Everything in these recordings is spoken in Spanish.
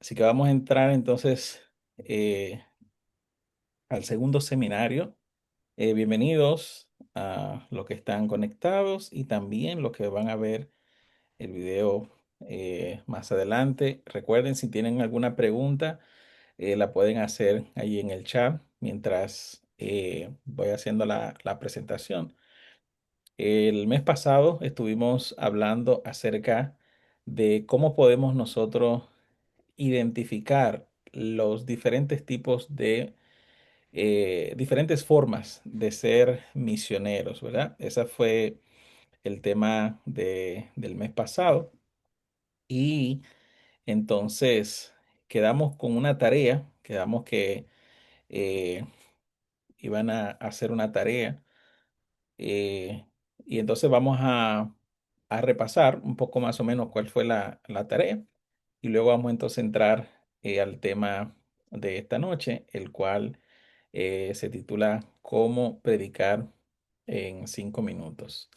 Así que vamos a entrar entonces eh, al segundo seminario. Bienvenidos a los que están conectados y también los que van a ver el video más adelante. Recuerden, si tienen alguna pregunta, la pueden hacer ahí en el chat mientras voy haciendo la presentación. El mes pasado estuvimos hablando acerca de cómo podemos nosotros identificar los diferentes tipos de, diferentes formas de ser misioneros, ¿verdad? Ese fue el tema del mes pasado. Y entonces quedamos con una tarea, quedamos que eh, iban a hacer una tarea. eh, y entonces vamos a repasar un poco más o menos cuál fue la tarea. Y luego vamos entonces a entrar al tema de esta noche, el cual se titula ¿Cómo predicar en 5 minutos?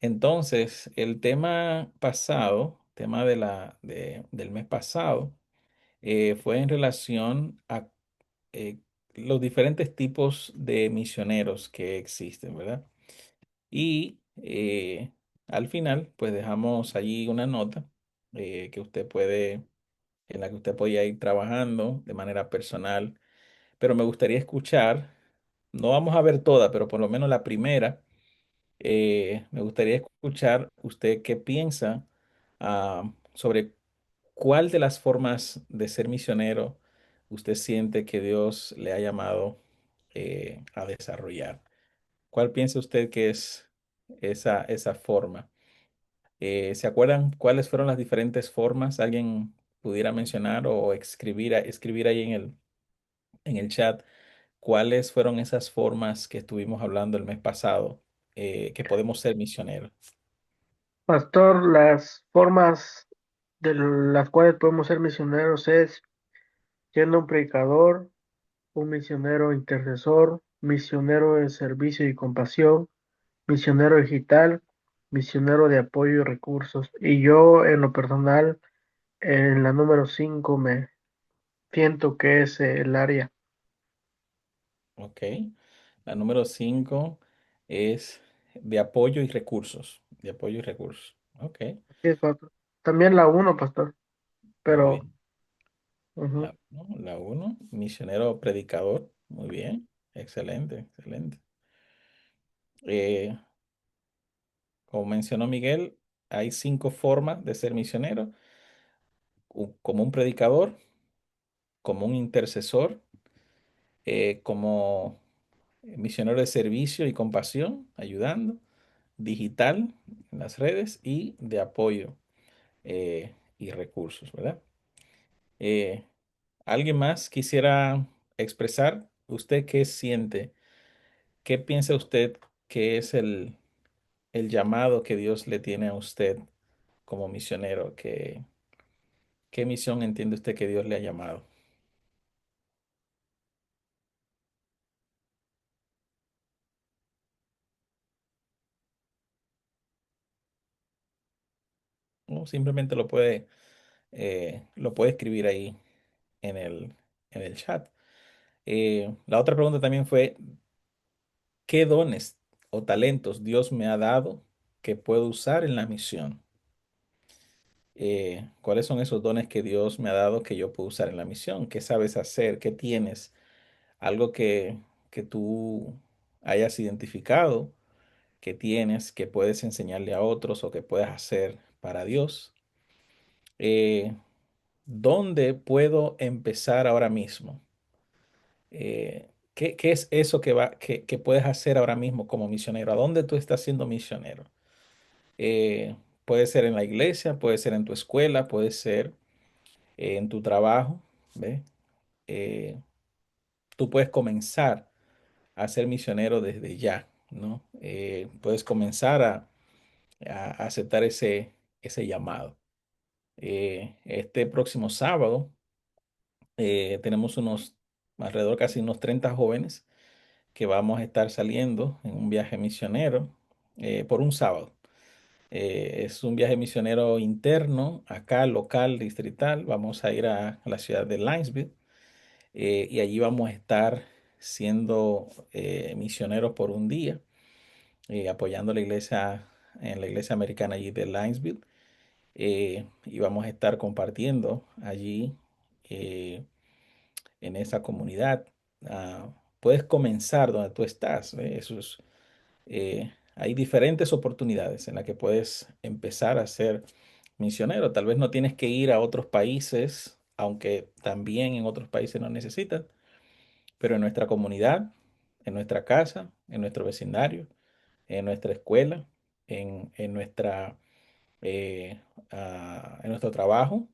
Entonces, el tema pasado, tema del mes pasado, fue en relación a eh, los diferentes tipos de misioneros que existen, ¿verdad? Y al final, pues dejamos allí una nota que usted puede en la que usted podía ir trabajando de manera personal, pero me gustaría escuchar, no vamos a ver toda, pero por lo menos la primera, me gustaría escuchar usted qué piensa sobre cuál de las formas de ser misionero usted siente que Dios le ha llamado a desarrollar. ¿Cuál piensa usted que es esa forma? ¿Se acuerdan cuáles fueron las diferentes formas? ¿Alguien pudiera mencionar o escribir ahí en el chat cuáles fueron esas formas que estuvimos hablando el mes pasado que podemos ser misioneros? Pastor, las formas de las cuales podemos ser misioneros es siendo un predicador, un misionero intercesor, misionero de servicio y compasión, misionero digital, misionero de apoyo y recursos. Y yo, en lo personal, en la número 5 me siento que es el área. Ok. La número 5 es de apoyo y recursos. De apoyo y recursos. Ok. Sí, pastor. También la uno, pastor, Muy pero bien. ujú. La uno, misionero predicador. Muy bien. Excelente, excelente. Eh, Como mencionó Miguel, hay 5 formas de ser misionero: como un predicador, como un intercesor, como misionero de servicio y compasión, ayudando, digital en las redes y de apoyo y recursos, ¿verdad? Eh, ¿Alguien más quisiera expresar usted qué siente? ¿Qué piensa usted que es el llamado que Dios le tiene a usted como misionero? ¿Qué misión entiende usted que Dios le ha llamado? O simplemente lo puede escribir ahí en el chat. La otra pregunta también fue, ¿qué dones o talentos Dios me ha dado que puedo usar en la misión? ¿Cuáles son esos dones que Dios me ha dado que yo puedo usar en la misión? ¿Qué sabes hacer? ¿Qué tienes? Algo que tú hayas identificado que tienes, que puedes enseñarle a otros o que puedas hacer para Dios. Eh, ¿Dónde puedo empezar ahora mismo? ¿Qué es eso que puedes hacer ahora mismo como misionero? ¿A dónde tú estás siendo misionero? Eh, Puede ser en la iglesia, puede ser en tu escuela, puede ser en tu trabajo, ¿ve? Eh, Tú puedes comenzar a ser misionero desde ya, ¿no? Puedes comenzar a aceptar ese llamado. Este próximo sábado tenemos alrededor casi unos 30 jóvenes que vamos a estar saliendo en un viaje misionero por un sábado. Es un viaje misionero interno, acá local, distrital. Vamos a ir a la ciudad de Linesville y allí vamos a estar siendo misioneros por un día, apoyando la iglesia en la iglesia americana allí de Linesville. Y vamos a estar compartiendo allí en esa comunidad. Puedes comenzar donde tú estás. Hay diferentes oportunidades en las que puedes empezar a ser misionero. Tal vez no tienes que ir a otros países, aunque también en otros países no necesitas, pero en nuestra comunidad, en nuestra casa, en nuestro vecindario, en nuestra escuela, en eh, en nuestro trabajo,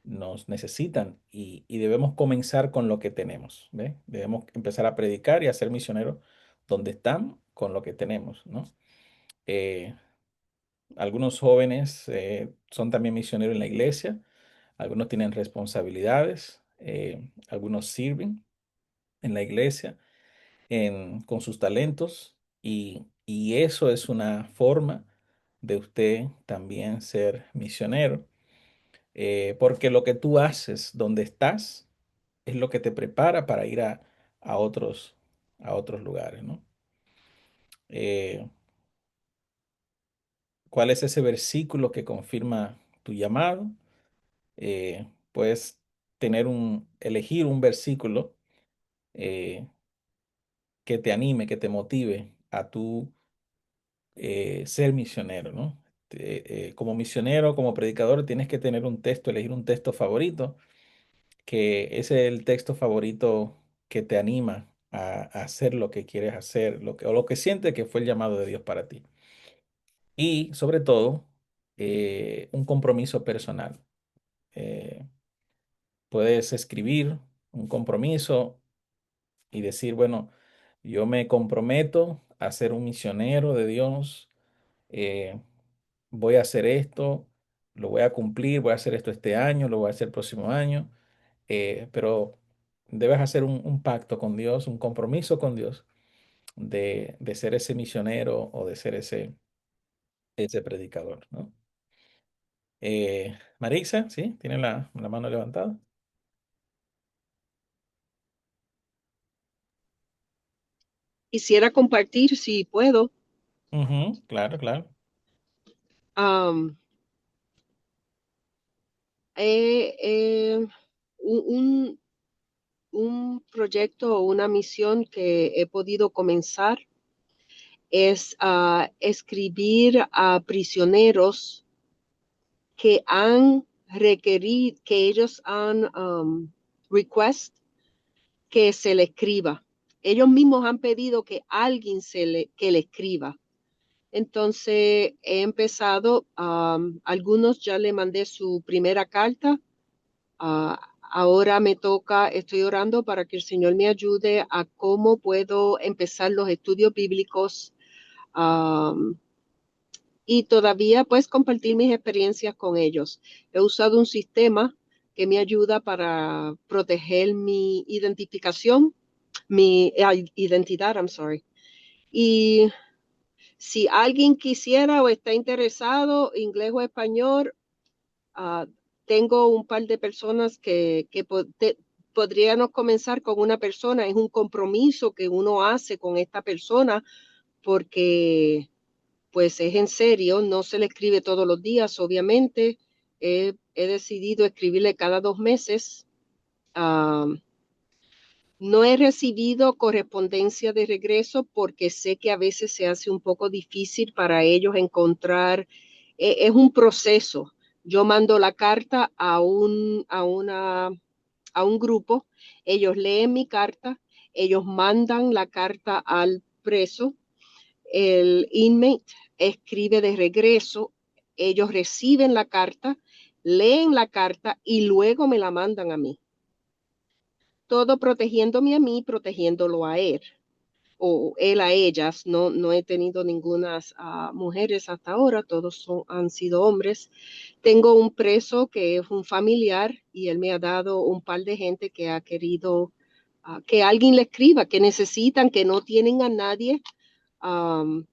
nos necesitan y debemos comenzar con lo que tenemos, ¿ve? Debemos empezar a predicar y a ser misioneros donde están con lo que tenemos, ¿no? Eh, Algunos jóvenes son también misioneros en la iglesia, algunos tienen responsabilidades, algunos sirven en la iglesia con sus talentos y eso es una forma de usted también ser misionero, porque lo que tú haces donde estás es lo que te prepara para ir a a otros lugares, ¿no? Eh, ¿Cuál es ese versículo que confirma tu llamado? Puedes elegir un versículo eh, que te anime, que te motive a tu ser misionero, ¿no? Como misionero, como predicador, tienes que tener un texto, elegir un texto favorito, que ese es el texto favorito que te anima a hacer lo que quieres hacer, o lo que sientes que fue el llamado de Dios para ti. Y sobre todo, un compromiso personal. Eh, Puedes escribir un compromiso y decir, bueno, yo me comprometo a ser un misionero de Dios, eh, voy a hacer esto, lo voy a cumplir, voy a hacer esto este año, lo voy a hacer el próximo año, pero debes hacer un pacto con Dios, un compromiso con Dios de ser ese misionero o de ser ese predicador, ¿no? Marixa, ¿sí? ¿Tiene la mano levantada? Quisiera compartir, si puedo, Ujú, claro, claro. um, eh, eh, un, un proyecto o una misión que he podido comenzar es escribir a prisioneros que han requerido, que ellos han request que se le escriba. Ellos mismos han pedido que alguien que le escriba. Entonces he empezado, algunos ya le mandé su primera carta. Ahora me toca, estoy orando para que el Señor me ayude a cómo puedo empezar los estudios bíblicos, um, y todavía pues compartir mis experiencias con ellos. He usado un sistema que me ayuda para proteger mi identificación, mi identidad, I'm sorry. Y si alguien quisiera o está interesado, inglés o español, uh, tengo un par de personas podríamos comenzar con una persona. Es un compromiso que uno hace con esta persona porque pues es en serio, no se le escribe todos los días, obviamente. He decidido escribirle cada 2 meses. Uh, no he recibido correspondencia de regreso porque sé que a veces se hace un poco difícil para ellos encontrar, es un proceso. Yo mando la carta a un grupo, ellos leen mi carta, ellos mandan la carta al preso, el inmate escribe de regreso, ellos reciben la carta, leen la carta y luego me la mandan a mí. Todo protegiéndome a mí, protegiéndolo a él o él a ellas. No, no he tenido ninguna mujeres hasta ahora, todos han sido hombres. Tengo un preso que es un familiar y él me ha dado un par de gente que ha querido que alguien le escriba, que necesitan, que no tienen a nadie. Um,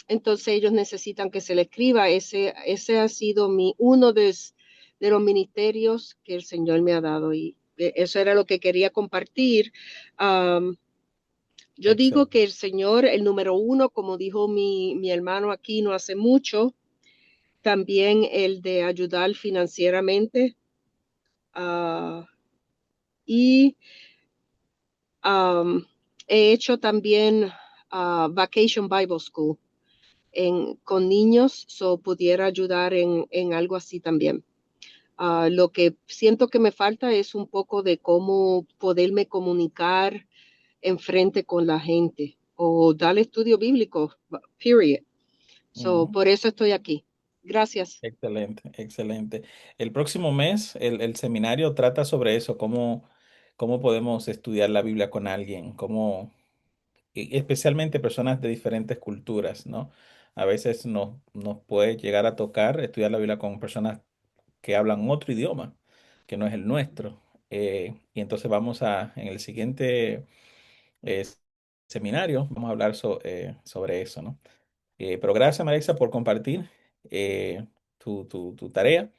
entonces ellos necesitan que se le escriba. Ese ha sido uno de los ministerios que el Señor me ha dado y eso era lo que quería compartir. Um, yo digo Excelente. que el Señor, el número uno, como dijo mi hermano aquí no hace mucho, también el de ayudar financieramente uh, y um, he hecho también Vacation Bible School con niños, so pudiera ayudar en algo así también. Lo que siento que me falta es un poco de cómo poderme comunicar en frente con la gente o dar estudio bíblico, period. So, Ujú. por eso estoy aquí. Gracias. Excelente, excelente. El próximo mes, el seminario trata sobre eso, cómo podemos estudiar la Biblia con alguien, especialmente personas de diferentes culturas, ¿no? A veces nos puede llegar a tocar estudiar la Biblia con personas que hablan otro idioma, que no es el nuestro. Y entonces en el siguiente eh, seminario, vamos a hablar sobre eso, ¿no? Pero gracias, Marisa, por compartir tu tarea.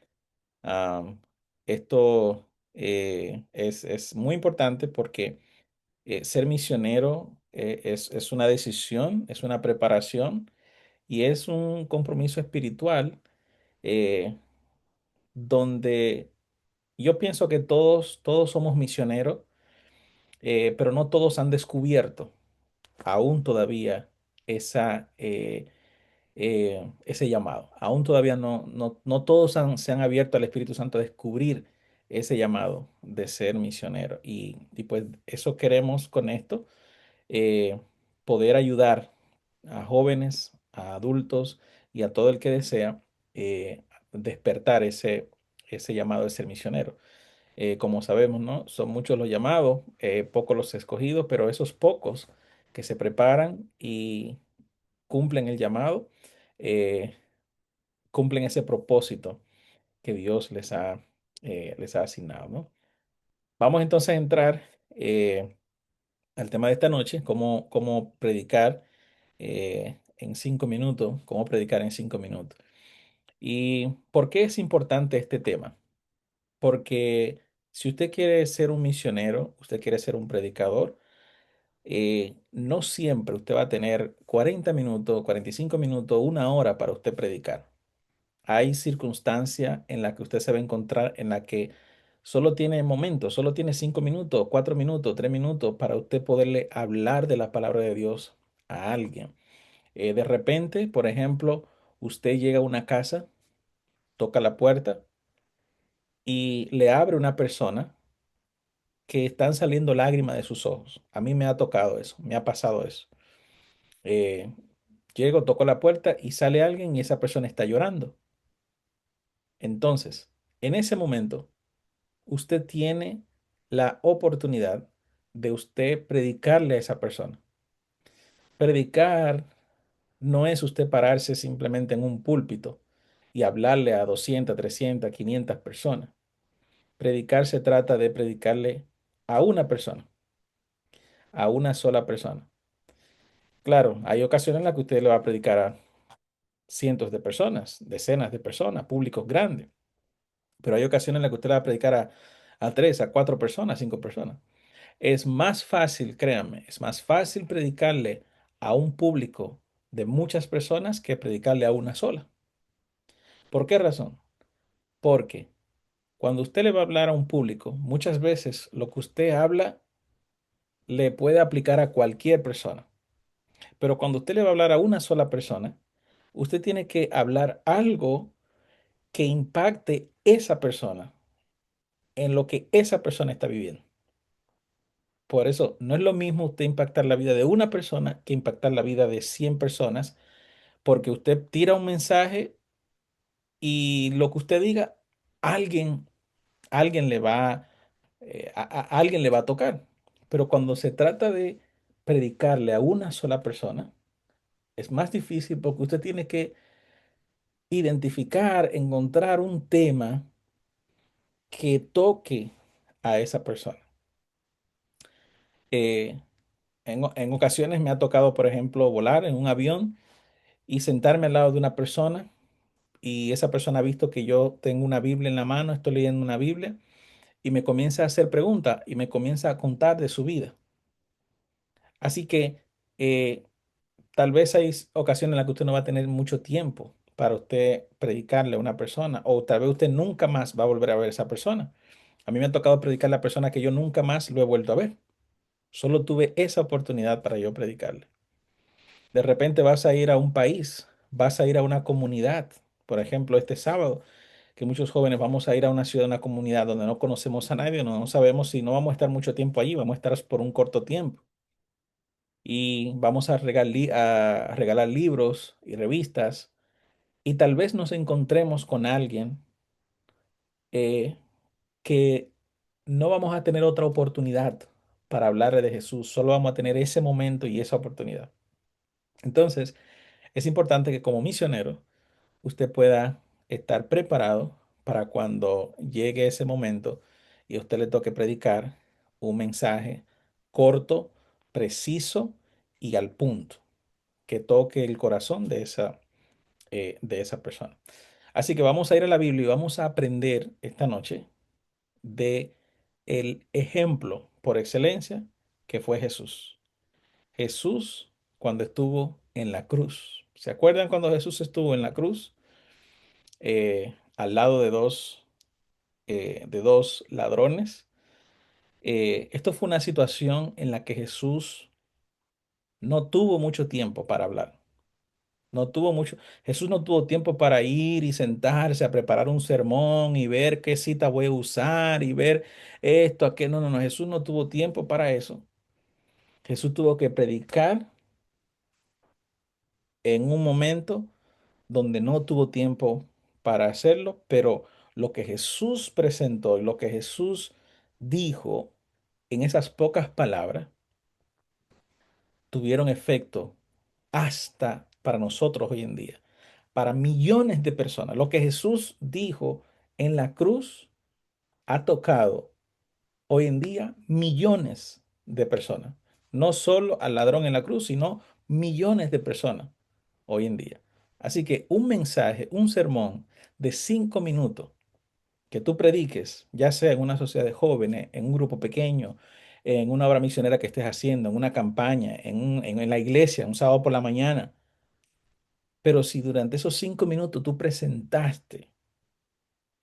Am, esto es muy importante porque ser misionero es una decisión, es una preparación y es un compromiso espiritual eh, donde yo pienso que todos somos misioneros, pero no todos han descubierto aún todavía ese llamado. Aún todavía no todos se han abierto al Espíritu Santo a descubrir ese llamado de ser misionero. Y pues eso queremos con esto, eh, poder ayudar a jóvenes, a adultos y a todo el que desea despertar ese llamado de ser misionero. Como sabemos, ¿no? Son muchos los llamados, pocos los escogidos, pero esos pocos que se preparan y cumplen el llamado, eh, cumplen ese propósito que Dios les ha asignado, ¿no? Vamos entonces a entrar al tema de esta noche, cómo predicar en 5 minutos, cómo predicar en 5 minutos. ¿Y por qué es importante este tema? Porque si usted quiere ser un misionero, usted quiere ser un predicador, no siempre usted va a tener 40 minutos, 45 minutos, 1 hora para usted predicar. Hay circunstancia en la que usted se va a encontrar en la que solo tiene momentos, solo tiene 5 minutos, 4 minutos, 3 minutos para usted poderle hablar de la palabra de Dios a alguien. De repente, por ejemplo, usted llega a una casa, toca la puerta y le abre una persona que están saliendo lágrimas de sus ojos. A mí me ha tocado eso, me ha pasado eso. Eh, Llego, toco la puerta y sale alguien y esa persona está llorando. Entonces, en ese momento, usted tiene la oportunidad de usted predicarle a esa persona. Predicar no es usted pararse simplemente en un púlpito y hablarle a 200, 300, 500 personas. Predicar se trata de predicarle a una persona, a una sola persona. Claro, hay ocasiones en las que usted le va a predicar a cientos de personas, decenas de personas, públicos grandes, pero hay ocasiones en las que usted le va a predicar a tres, a cuatro personas, cinco personas. Es más fácil, créanme, es más fácil predicarle a un público de muchas personas que predicarle a una sola. ¿Por qué razón? Porque cuando usted le va a hablar a un público, muchas veces lo que usted habla le puede aplicar a cualquier persona. Pero cuando usted le va a hablar a una sola persona, usted tiene que hablar algo que impacte esa persona en lo que esa persona está viviendo. Por eso no es lo mismo usted impactar la vida de una persona que impactar la vida de 100 personas, porque usted tira un mensaje y lo que usted diga, alguien, alguien le va, alguien le va a tocar. Pero cuando se trata de predicarle a una sola persona, es más difícil porque usted tiene que identificar, encontrar un tema que toque a esa persona. Eh, en ocasiones me ha tocado, por ejemplo, volar en un avión y sentarme al lado de una persona y esa persona ha visto que yo tengo una Biblia en la mano, estoy leyendo una Biblia y me comienza a hacer preguntas y me comienza a contar de su vida. Así que eh, tal vez hay ocasiones en las que usted no va a tener mucho tiempo para usted predicarle a una persona o tal vez usted nunca más va a volver a ver a esa persona. A mí me ha tocado predicarle a la persona que yo nunca más lo he vuelto a ver. Solo tuve esa oportunidad para yo predicarle. De repente vas a ir a un país, vas a ir a una comunidad. Por ejemplo, este sábado, que muchos jóvenes vamos a ir a una ciudad, una comunidad donde no conocemos a nadie, no sabemos si no vamos a estar mucho tiempo allí, vamos a estar por un corto tiempo. Y vamos a a regalar libros y revistas y tal vez nos encontremos con alguien eh, que no vamos a tener otra oportunidad para hablarle de Jesús, solo vamos a tener ese momento y esa oportunidad. Entonces, es importante que como misionero usted pueda estar preparado para cuando llegue ese momento y a usted le toque predicar un mensaje corto, preciso y al punto, que toque el corazón de esa persona. Así que vamos a ir a la Biblia y vamos a aprender esta noche de el ejemplo por excelencia que fue Jesús. Jesús cuando estuvo en la cruz. ¿Se acuerdan cuando Jesús estuvo en la cruz? Al lado de dos ladrones. Esto fue una situación en la que Jesús no tuvo mucho tiempo para hablar. No tuvo mucho, Jesús no tuvo tiempo para ir y sentarse a preparar un sermón y ver qué cita voy a usar y ver esto, aquello. No, no, no, Jesús no tuvo tiempo para eso. Jesús tuvo que predicar en un momento donde no tuvo tiempo para hacerlo, pero lo que Jesús presentó y lo que Jesús dijo en esas pocas palabras tuvieron efecto hasta para nosotros hoy en día, para millones de personas. Lo que Jesús dijo en la cruz ha tocado hoy en día millones de personas. No solo al ladrón en la cruz, sino millones de personas hoy en día. Así que un mensaje, un sermón de 5 minutos que tú prediques, ya sea en una sociedad de jóvenes, en un grupo pequeño, en una obra misionera que estés haciendo, en una campaña, en la iglesia, un sábado por la mañana, pero si durante esos 5 minutos tú presentaste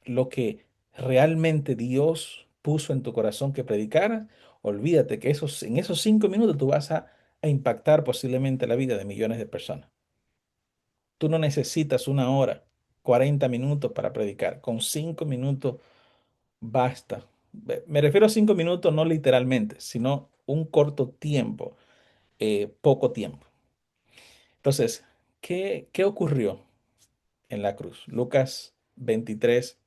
lo que realmente Dios puso en tu corazón que predicaras, olvídate que en esos 5 minutos tú vas a impactar posiblemente la vida de millones de personas. Tú no necesitas una hora, 40 minutos para predicar. Con 5 minutos basta. Me refiero a 5 minutos no literalmente, sino un corto tiempo, poco tiempo. Entonces, ¿qué ocurrió en la cruz? Lucas 23,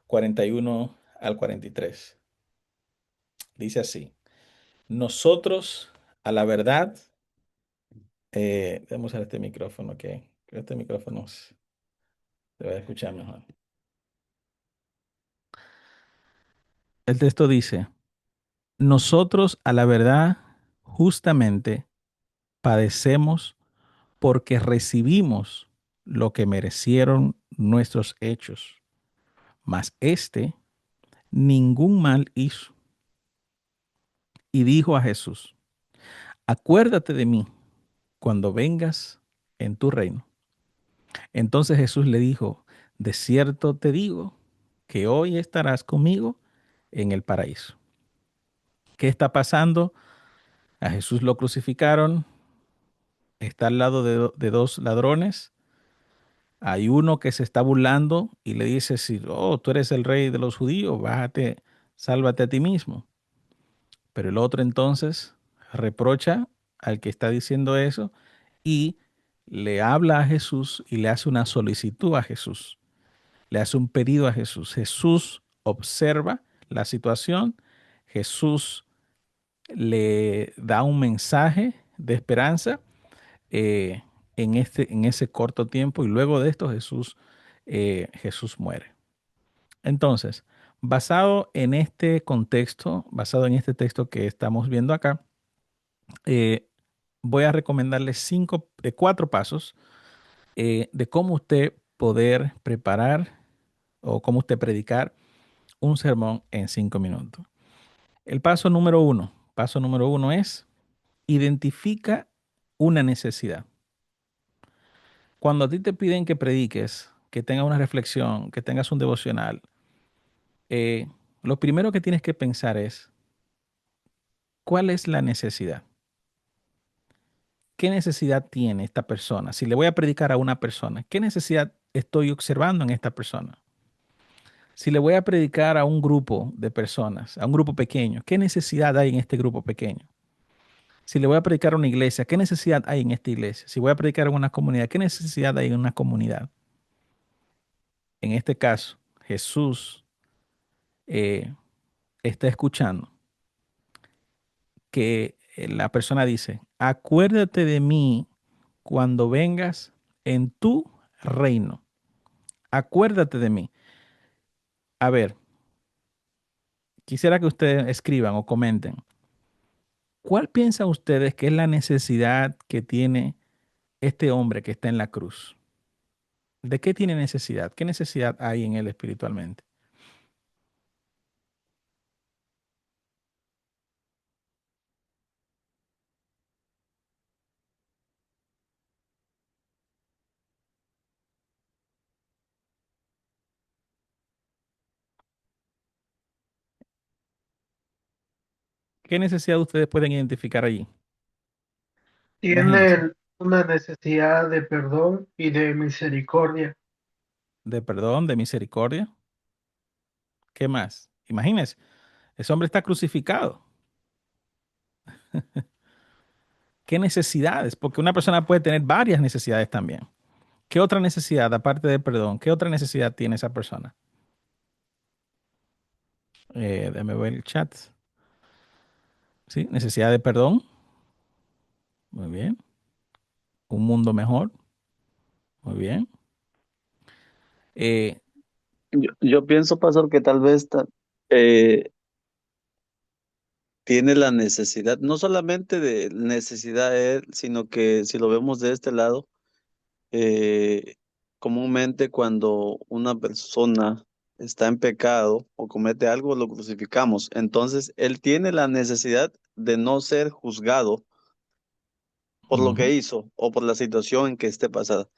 41 al 43. Dice así, nosotros a la verdad, vamos a usar este micrófono, que este micrófono se va a escuchar mejor. El texto dice, nosotros a la verdad justamente padecemos porque recibimos lo que merecieron nuestros hechos, mas éste ningún mal hizo. Y dijo a Jesús, acuérdate de mí cuando vengas en tu reino. Entonces Jesús le dijo, de cierto te digo que hoy estarás conmigo en el paraíso. ¿Qué está pasando? A Jesús lo crucificaron, está al lado de dos ladrones. Hay uno que se está burlando y le dice, si oh, tú eres el rey de los judíos, bájate, sálvate a ti mismo. Pero el otro entonces reprocha al que está diciendo eso y le habla a Jesús y le hace una solicitud a Jesús. Le hace un pedido a Jesús. Jesús observa la situación. Jesús le da un mensaje de esperanza eh, en ese corto tiempo y luego de esto Jesús muere. Entonces, basado en este contexto, basado en este texto que estamos viendo acá, eh, voy a recomendarle cuatro pasos de cómo usted poder preparar o cómo usted predicar un sermón en 5 minutos. El paso número uno es identifica una necesidad. Cuando a ti te piden que prediques, que tengas una reflexión, que tengas un devocional, eh, lo primero que tienes que pensar es, ¿cuál es la necesidad? ¿Qué necesidad tiene esta persona? Si le voy a predicar a una persona, ¿qué necesidad estoy observando en esta persona? Si le voy a predicar a un grupo de personas, a un grupo pequeño, ¿qué necesidad hay en este grupo pequeño? Si le voy a predicar a una iglesia, ¿qué necesidad hay en esta iglesia? Si voy a predicar a una comunidad, ¿qué necesidad hay en una comunidad? En este caso, Jesús eh, está escuchando que la persona dice, acuérdate de mí cuando vengas en tu reino. Acuérdate de mí. A ver, quisiera que ustedes escriban o comenten. ¿Cuál piensan ustedes que es la necesidad que tiene este hombre que está en la cruz? ¿De qué tiene necesidad? ¿Qué necesidad hay en él espiritualmente? ¿Qué necesidad ustedes pueden identificar allí? Imagínense, Tiene una necesidad de perdón y de misericordia. de perdón, de misericordia. ¿Qué más? Imagínense, ese hombre está crucificado. ¿Qué necesidades? Porque una persona puede tener varias necesidades también. ¿Qué otra necesidad, aparte de perdón, qué otra necesidad tiene esa persona? Déjame ver el chat. Sí, necesidad de perdón. Muy bien. Un mundo mejor. Muy bien. Eh, Yo pienso, pastor, que tal vez eh, tiene la necesidad, no solamente de necesidad él, sino que si lo vemos de este lado, eh, comúnmente cuando una persona está en pecado o comete algo, lo crucificamos. Entonces, él tiene la necesidad de no ser juzgado por lo que ujú, hizo o por la situación en que esté pasada.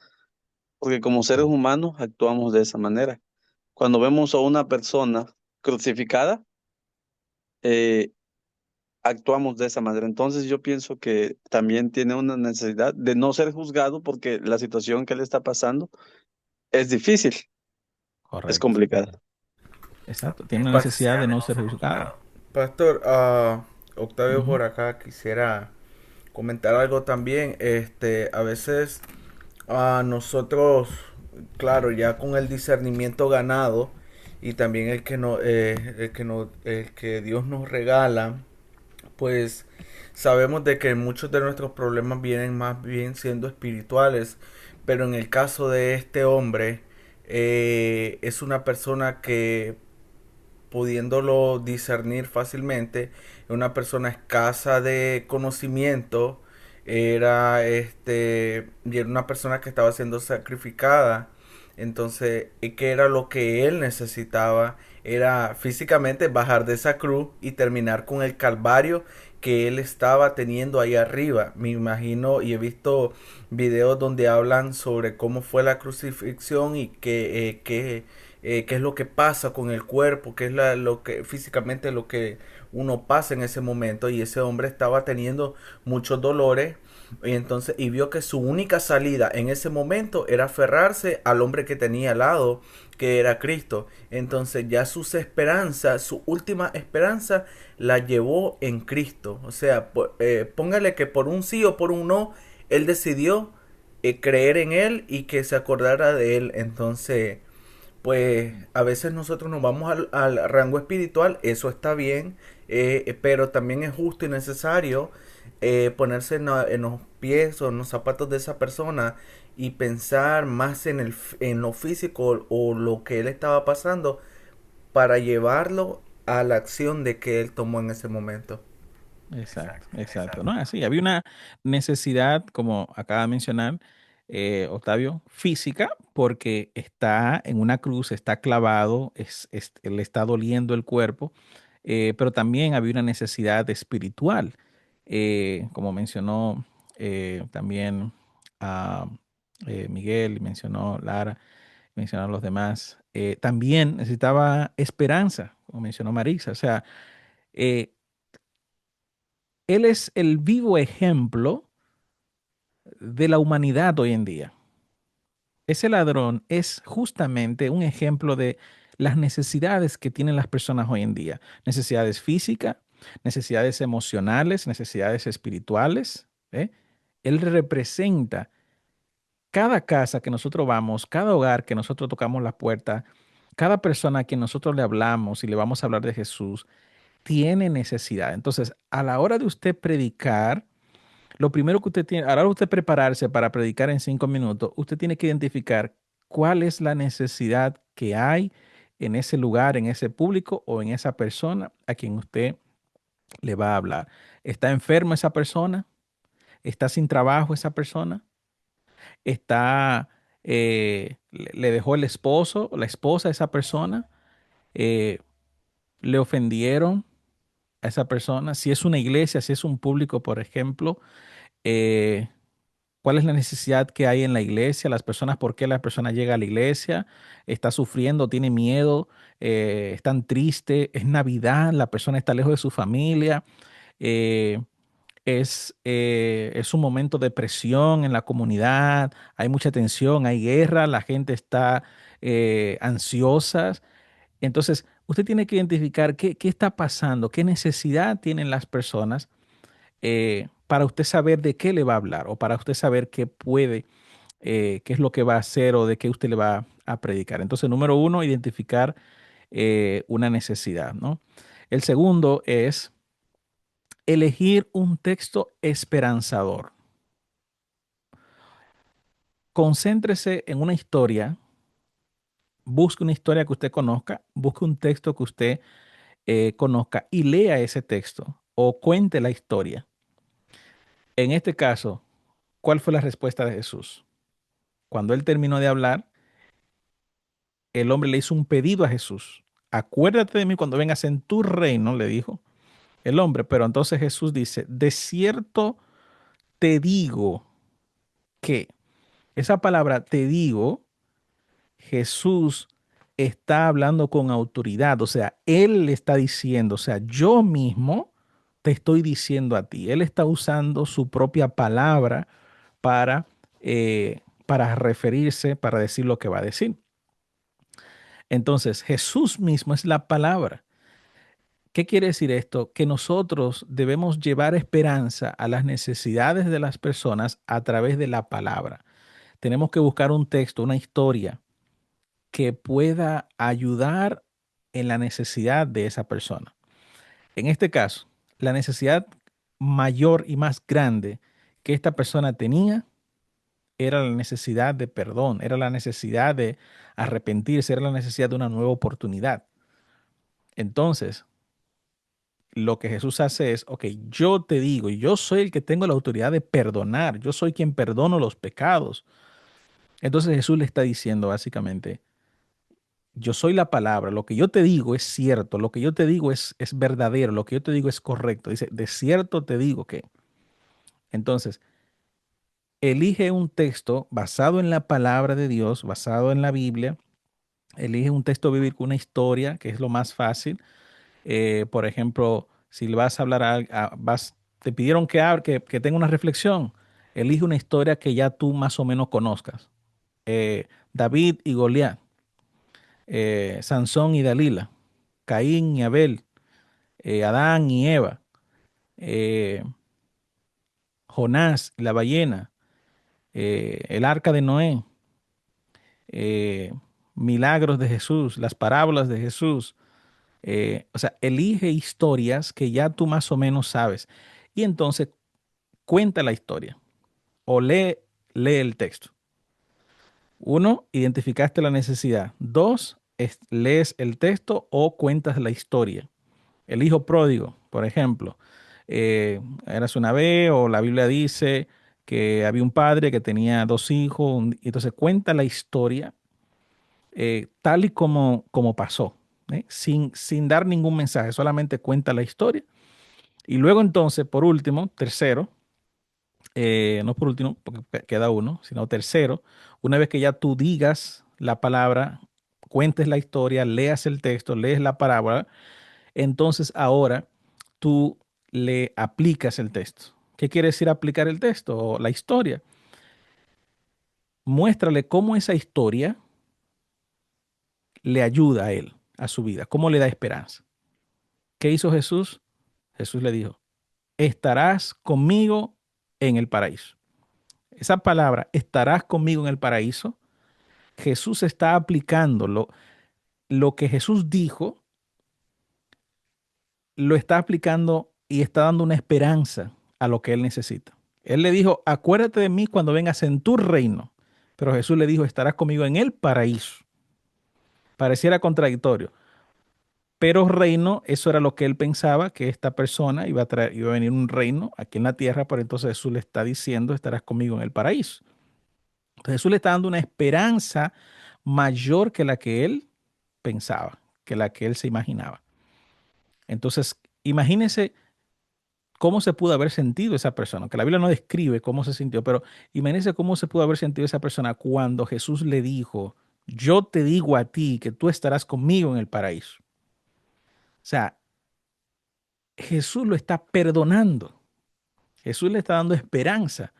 Porque como seres humanos actuamos de esa manera. Cuando vemos a una persona crucificada, eh, actuamos de esa manera. Entonces yo pienso que también tiene una necesidad de no ser juzgado porque la situación que le está pasando es difícil, es correcto. complicada. Exacto. Tiene una Pas- necesidad de no ser juzgado. Pastor, Octavio Ujú, por acá quisiera comentar algo también. A veces nosotros, claro, ya con el discernimiento ganado y también el que Dios nos regala, pues sabemos de que muchos de nuestros problemas vienen más bien siendo espirituales, pero en el caso de este hombre, es una persona que pudiéndolo discernir fácilmente, una persona escasa de conocimiento, y era una persona que estaba siendo sacrificada. Entonces, ¿qué era lo que él necesitaba? Era físicamente bajar de esa cruz y terminar con el calvario que él estaba teniendo ahí arriba. Me imagino y he visto videos donde hablan sobre cómo fue la crucifixión y qué es lo que pasa con el cuerpo, qué es lo que físicamente lo que uno pasa en ese momento. Y ese hombre estaba teniendo muchos dolores y vio que su única salida en ese momento era aferrarse al hombre que tenía al lado, que era Cristo. Entonces ya sus esperanzas, su última esperanza la llevó en Cristo. O sea, póngale que por un sí o por un no, él decidió creer en él y que se acordara de él. Entonces, pues a veces nosotros nos vamos al rango espiritual, eso está bien, pero también es justo y necesario ponerse en los pies o en los zapatos de esa persona y pensar más en lo físico o lo que él estaba pasando para llevarlo a la acción de que él tomó en ese momento. Exacto, exacto. No, así, había una necesidad, como acaba de mencionar Octavio, física, porque está en una cruz, está clavado, le está doliendo el cuerpo, pero también había una necesidad espiritual, como mencionó también a Miguel, y mencionó Lara, mencionaron los demás. También necesitaba esperanza, como mencionó Marisa. O sea, eh, él es el vivo ejemplo de la humanidad hoy en día. Ese ladrón es justamente un ejemplo de las necesidades que tienen las personas hoy en día. Necesidades físicas, necesidades emocionales, necesidades espirituales. ¿Eh? Él representa cada casa que nosotros vamos, cada hogar que nosotros tocamos la puerta, cada persona a quien nosotros le hablamos y le vamos a hablar de Jesús, tiene necesidad. Entonces, a la hora de usted predicar, lo primero que usted tiene, a la hora de usted prepararse para predicar en 5 minutos, usted tiene que identificar cuál es la necesidad que hay en ese lugar, en ese público o en esa persona a quien usted le va a hablar. ¿Está enferma esa persona? ¿Está sin trabajo esa persona? ¿Está, le dejó el esposo o la esposa a esa persona? Eh, ¿Le ofendieron a esa persona? Si es una iglesia, si es un público, por ejemplo, eh, ¿cuál es la necesidad que hay en la iglesia? Las personas, ¿por qué la persona llega a la iglesia? ¿Está sufriendo? ¿Tiene miedo? ¿Están tristes? ¿Es Navidad? ¿La persona está lejos de su familia? Eh, es un momento de presión en la comunidad, hay mucha tensión, hay guerra, la gente está ansiosa. Entonces, usted tiene que identificar qué está pasando, qué necesidad tienen las personas para usted saber de qué le va a hablar o para usted saber qué puede, qué es lo que va a hacer o de qué usted le va a predicar. Entonces, número uno, identificar una necesidad, ¿no? El segundo es elegir un texto esperanzador. Concéntrese en una historia, busque una historia que usted conozca, busque un texto que usted conozca y lea ese texto o cuente la historia. En este caso, ¿cuál fue la respuesta de Jesús? Cuando él terminó de hablar, el hombre le hizo un pedido a Jesús. Acuérdate de mí cuando vengas en tu reino, le dijo el hombre. Pero entonces Jesús dice, de cierto te digo que esa palabra te digo, Jesús está hablando con autoridad. O sea, él le está diciendo, o sea, yo mismo te estoy diciendo a ti. Él está usando su propia palabra para, para referirse, para decir lo que va a decir. Entonces, Jesús mismo es la palabra. ¿Qué quiere decir esto? Que nosotros debemos llevar esperanza a las necesidades de las personas a través de la palabra. Tenemos que buscar un texto, una historia que pueda ayudar en la necesidad de esa persona. En este caso, la necesidad mayor y más grande que esta persona tenía era la necesidad de perdón, era la necesidad de arrepentirse, era la necesidad de una nueva oportunidad. Entonces, lo que Jesús hace es, ok, yo te digo, yo soy el que tengo la autoridad de perdonar, yo soy quien perdono los pecados. Entonces Jesús le está diciendo básicamente, yo soy la palabra, lo que yo te digo es cierto, lo que yo te digo es verdadero, lo que yo te digo es correcto. Dice, de cierto te digo que. Entonces, elige un texto basado en la palabra de Dios, basado en la Biblia, elige un texto bíblico, una historia, que es lo más fácil. Por ejemplo, si le vas a hablar te pidieron que tenga una reflexión, elige una historia que ya tú más o menos conozcas. David y Goliat, Sansón y Dalila, Caín y Abel, Adán y Eva, eh, Jonás y la ballena, el arca de Noé, eh, milagros de Jesús, las parábolas de Jesús. O sea, elige historias que ya tú más o menos sabes. Y entonces cuenta la historia o lee el texto. Uno, identificaste la necesidad. Dos, lees el texto o cuentas la historia. El hijo pródigo, por ejemplo. érase una vez, o la Biblia dice que había un padre que tenía dos hijos, y entonces cuenta la historia tal y como pasó, sin dar ningún mensaje, solamente cuenta la historia. Y luego entonces, por último, tercero, no por último, porque queda uno, sino tercero, una vez que ya tú digas la palabra, cuentes la historia, leas el texto, lees la parábola, entonces ahora tú le aplicas el texto. ¿Qué quiere decir aplicar el texto o la historia? Muéstrale cómo esa historia le ayuda a él, a su vida, cómo le da esperanza. ¿Qué hizo Jesús? Jesús le dijo, estarás conmigo en el paraíso. Esa palabra, estarás conmigo en el paraíso, Jesús está aplicando lo que Jesús dijo, lo está aplicando y está dando una esperanza a lo que él necesita. Él le dijo, acuérdate de mí cuando vengas en tu reino. Pero Jesús le dijo, estarás conmigo en el paraíso. Pareciera contradictorio. Pero reino, eso era lo que él pensaba, que esta persona iba a traer, iba a venir un reino aquí en la tierra, pero entonces Jesús le está diciendo, estarás conmigo en el paraíso. Entonces Jesús le está dando una esperanza mayor que la que él pensaba, que la que él se imaginaba. Entonces, imagínese cómo se pudo haber sentido esa persona, que la Biblia no describe cómo se sintió, pero imagínese cómo se pudo haber sentido esa persona cuando Jesús le dijo, yo te digo a ti que tú estarás conmigo en el paraíso. O sea, Jesús lo está perdonando. Jesús le está dando esperanza.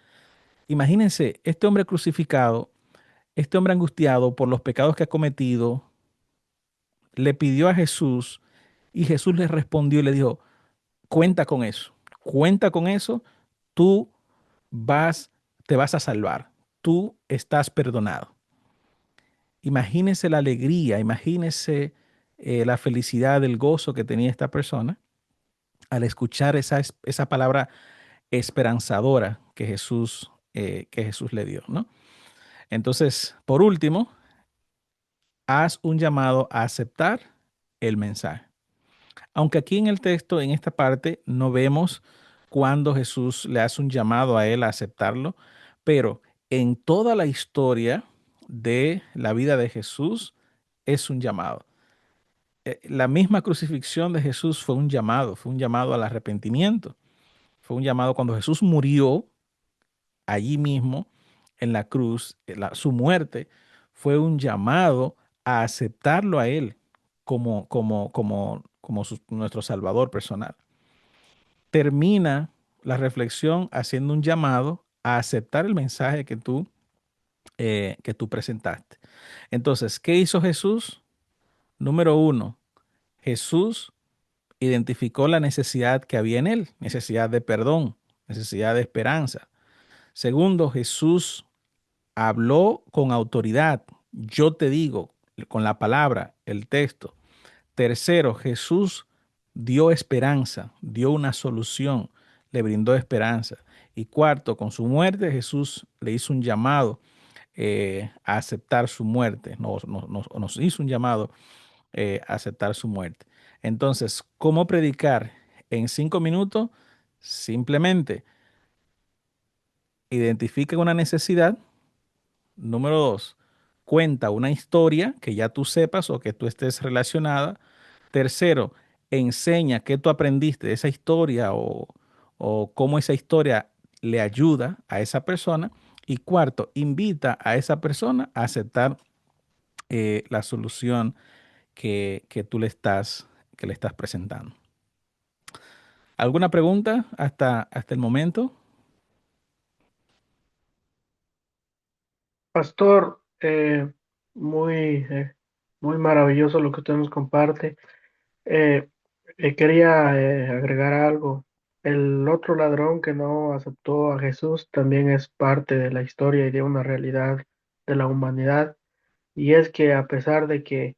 Imagínense, este hombre crucificado, este hombre angustiado por los pecados que ha cometido, le pidió a Jesús y Jesús le respondió y le dijo, cuenta con eso, tú vas, te vas a salvar, tú estás perdonado. Imagínese la alegría, imagínese la felicidad, el gozo que tenía esta persona al escuchar esa palabra esperanzadora que Jesús le dio, ¿no? Entonces, por último, haz un llamado a aceptar el mensaje. Aunque aquí en el texto, en esta parte, no vemos cuando Jesús le hace un llamado a él a aceptarlo, pero en toda la historia de la vida de Jesús es un llamado. La misma crucifixión de Jesús fue un llamado al arrepentimiento, fue un llamado cuando Jesús murió allí mismo en la cruz, su muerte fue un llamado a aceptarlo a él como nuestro Salvador personal. Termina la reflexión haciendo un llamado a aceptar el mensaje que tú presentaste. Entonces, ¿qué hizo Jesús? Número uno, Jesús identificó la necesidad que había en él, necesidad de perdón, necesidad de esperanza. Segundo, Jesús habló con autoridad. Yo te digo, con la palabra, el texto. Tercero, Jesús dio esperanza, dio una solución, le brindó esperanza. Y cuarto, con su muerte, Jesús le hizo un llamado a aceptar su muerte, nos hizo un llamado a aceptar su muerte. Entonces, ¿cómo predicar en 5 minutos? Simplemente identifica una necesidad. Número dos, cuenta una historia que ya tú sepas o que tú estés relacionada. Tercero, enseña qué tú aprendiste de esa historia o cómo esa historia le ayuda a esa persona. Y cuarto, invita a esa persona a aceptar la solución que tú que le estás presentando. ¿Alguna pregunta hasta el momento? Pastor, muy maravilloso lo que usted nos comparte. Eh, Quería agregar algo. El otro ladrón que no aceptó a Jesús también es parte de la historia y de una realidad de la humanidad. Y es que a pesar de que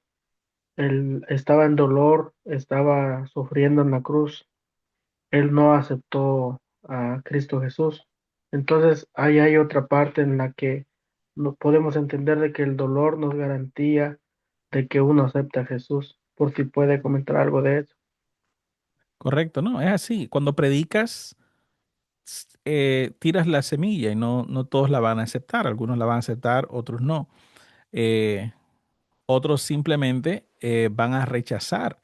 él estaba en dolor, estaba sufriendo en la cruz, él no aceptó a Cristo Jesús. Entonces, ahí hay otra parte en la que no podemos entender de que el dolor nos garantía de que uno acepta a Jesús, por si puede comentar algo de eso. Correcto, ¿no? Es así. Cuando predicas, tiras la semilla y no todos la van a aceptar. Algunos la van a aceptar, otros no. Eh, Otros simplemente van a rechazar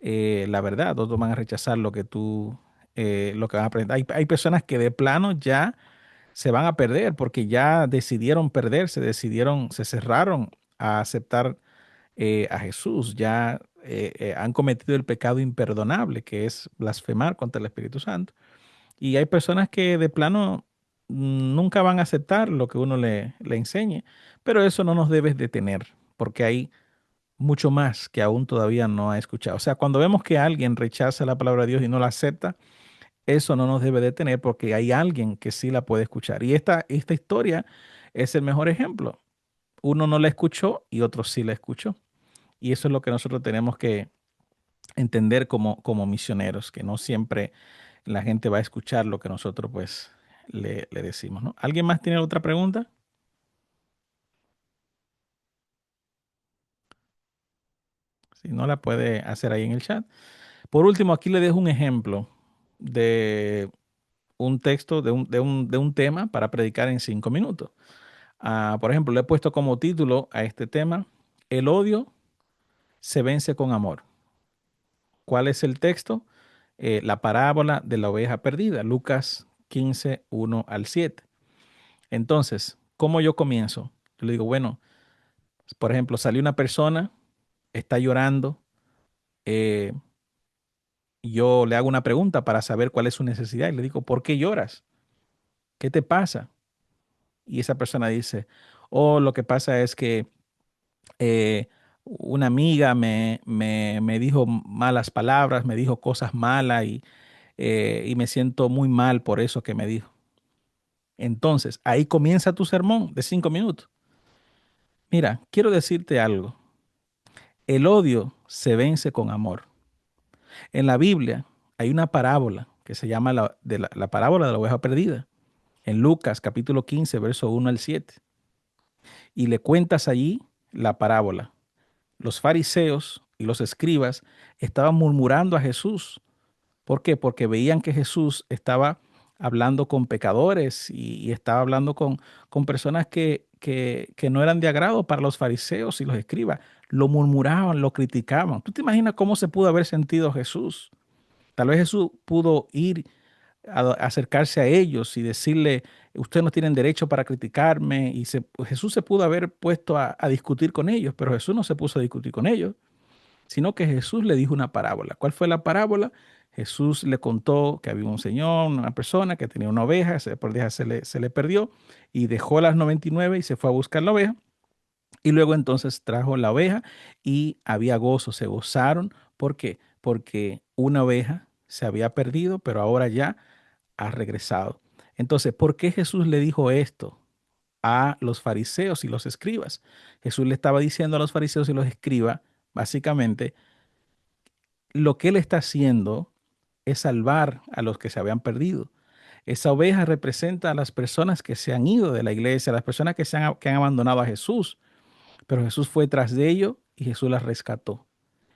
la verdad, otros van a rechazar lo que van a aprender. Hay personas que de plano ya se van a perder porque ya decidieron perderse, se cerraron a aceptar a Jesús, ya han cometido el pecado imperdonable, que es blasfemar contra el Espíritu Santo. Y hay personas que de plano nunca van a aceptar lo que uno le enseñe, pero eso no nos debe detener, porque hay mucho más que aún todavía no ha escuchado. O sea, cuando vemos que alguien rechaza la palabra de Dios y no la acepta, eso no nos debe detener porque hay alguien que sí la puede escuchar. Y esta historia es el mejor ejemplo. Uno no la escuchó y otro sí la escuchó. Y eso es lo que nosotros tenemos que entender como misioneros, que no siempre la gente va a escuchar lo que nosotros pues le decimos, ¿no? ¿Alguien más tiene otra pregunta? Si no, la puede hacer ahí en el chat. Por último, aquí le dejo un ejemplo de un texto, de un tema para predicar en 5 minutos. Por ejemplo, le he puesto como título a este tema, El odio se vence con amor. ¿Cuál es el texto? La parábola de la oveja perdida, Lucas 15, 1 al 7. Entonces, ¿cómo yo comienzo? Yo le digo, bueno, por ejemplo, salió una persona, está llorando, eh, y yo le hago una pregunta para saber cuál es su necesidad y le digo, ¿por qué lloras? ¿Qué te pasa? Y esa persona dice, oh, lo que pasa es que una amiga me dijo malas palabras, me dijo cosas malas y me siento muy mal por eso que me dijo. Entonces, ahí comienza tu sermón de 5 minutos. Mira, quiero decirte algo. El odio se vence con amor. En la Biblia hay una parábola que se llama la parábola de la oveja perdida. En Lucas capítulo 15, verso 1 al 7. Y le cuentas allí la parábola. Los fariseos y los escribas estaban murmurando a Jesús. ¿Por qué? Porque veían que Jesús estaba hablando con pecadores y estaba hablando con personas que no eran de agrado para los fariseos y los escribas. Lo murmuraban, lo criticaban. ¿Tú te imaginas cómo se pudo haber sentido Jesús? Tal vez Jesús pudo ir acercarse a ellos y decirle, ustedes no tienen derecho para criticarme. Y Jesús se pudo haber puesto a discutir con ellos, pero Jesús no se puso a discutir con ellos, sino que Jesús le dijo una parábola. ¿Cuál fue la parábola? Jesús le contó que había un señor, una persona que tenía una oveja, por oveja se le perdió y dejó las 99 y se fue a buscar la oveja. Y luego entonces trajo la oveja y había gozo, se gozaron. ¿Por qué? Porque una oveja se había perdido, pero ahora ya ha regresado. Entonces, ¿por qué Jesús le dijo esto a los fariseos y los escribas? Jesús le estaba diciendo a los fariseos y los escribas, básicamente, lo que él está haciendo es salvar a los que se habían perdido. Esa oveja representa a las personas que se han ido de la iglesia, a las personas que han abandonado a Jesús, pero Jesús fue tras de ellos y Jesús las rescató.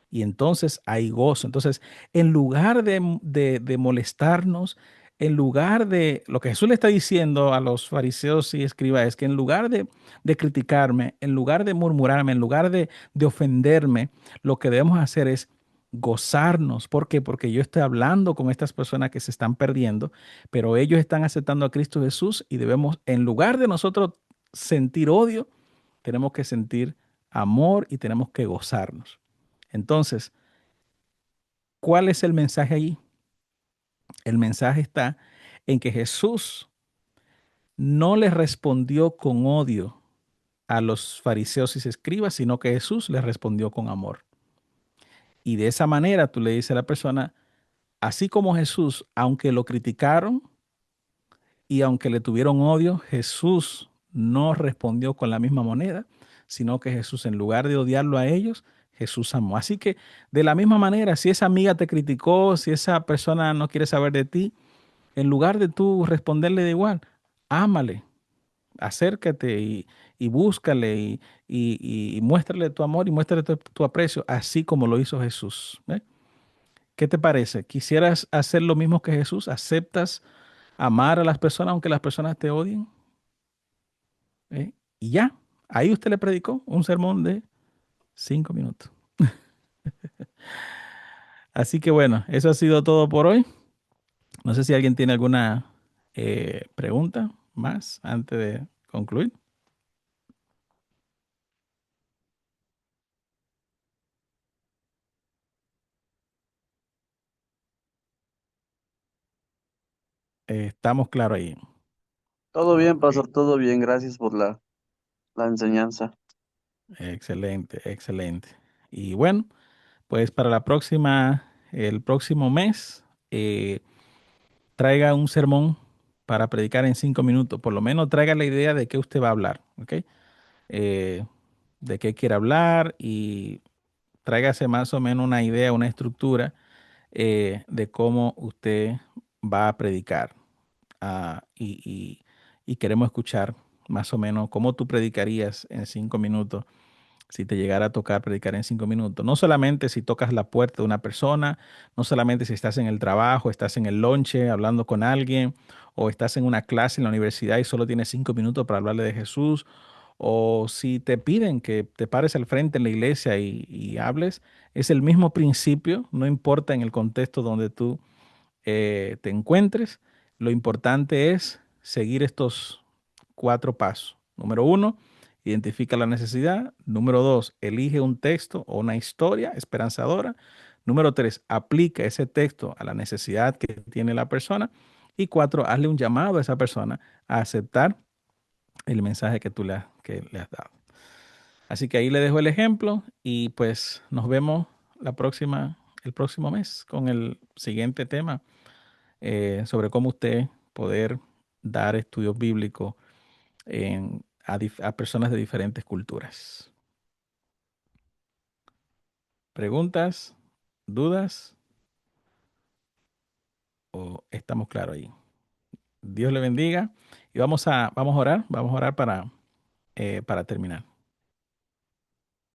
Y entonces hay gozo. Entonces, en lugar de molestarnos, en lugar de lo que Jesús le está diciendo a los fariseos y escribas, es que en lugar de criticarme, en lugar de murmurarme, en lugar de ofenderme, lo que debemos hacer es gozarnos. ¿Por qué? Porque yo estoy hablando con estas personas que se están perdiendo, pero ellos están aceptando a Cristo Jesús y debemos, en lugar de nosotros sentir odio, tenemos que sentir amor y tenemos que gozarnos. Entonces, ¿cuál es el mensaje allí? El mensaje está en que Jesús no le respondió con odio a los fariseos y escribas, sino que Jesús le respondió con amor. Y de esa manera tú le dices a la persona, así como Jesús, aunque lo criticaron y aunque le tuvieron odio, Jesús no respondió con la misma moneda, sino que Jesús, en lugar de odiarlo a ellos, Jesús amó. Así que de la misma manera, si esa amiga te criticó, si esa persona no quiere saber de ti, en lugar de tú responderle de igual, ámale, acércate y búscale y muéstrale tu amor y muéstrale tu aprecio, así como lo hizo Jesús. ¿Ve? ¿Qué te parece? ¿Quisieras hacer lo mismo que Jesús? ¿Aceptas amar a las personas aunque las personas te odien? Y ya, ahí usted le predicó un sermón de 5 minutos. Así que bueno, eso ha sido todo por hoy. No sé si alguien tiene alguna pregunta más antes de concluir. Estamos claros ahí. Todo bien, Ok, pastor, todo bien. Gracias por la enseñanza. excelente, excelente. Y bueno, pues para la próxima, el próximo mes, traiga un sermón para predicar en 5 minutos. Por lo menos traiga la idea de qué usted va a hablar, ¿ok? Eh, de qué quiere hablar y tráigase más o menos una idea, una estructura de cómo usted va a predicar. Y queremos escuchar más o menos cómo tú predicarías en 5 minutos si te llegara a tocar predicar en 5 minutos. No solamente si tocas la puerta de una persona, no solamente si estás en el trabajo, estás en el lonche hablando con alguien, o estás en una clase en la universidad y solo tienes 5 minutos para hablarle de Jesús, o si te piden que te pares al frente en la iglesia y hables, es el mismo principio, no importa en el contexto donde tú te encuentres, lo importante es seguir estos 4 pasos. Número 1, identifica la necesidad. Número 2, elige un texto o una historia esperanzadora. Número 3, aplica ese texto a la necesidad que tiene la persona. Y 4, hazle un llamado a esa persona a aceptar el mensaje que tú que le has dado. Así que ahí le dejo el ejemplo y pues nos vemos el próximo mes con el siguiente tema sobre cómo usted poder dar estudios bíblicos a personas de diferentes culturas. ¿Preguntas? ¿Dudas? ¿O estamos claros ahí? Dios le bendiga y vamos a orar para terminar.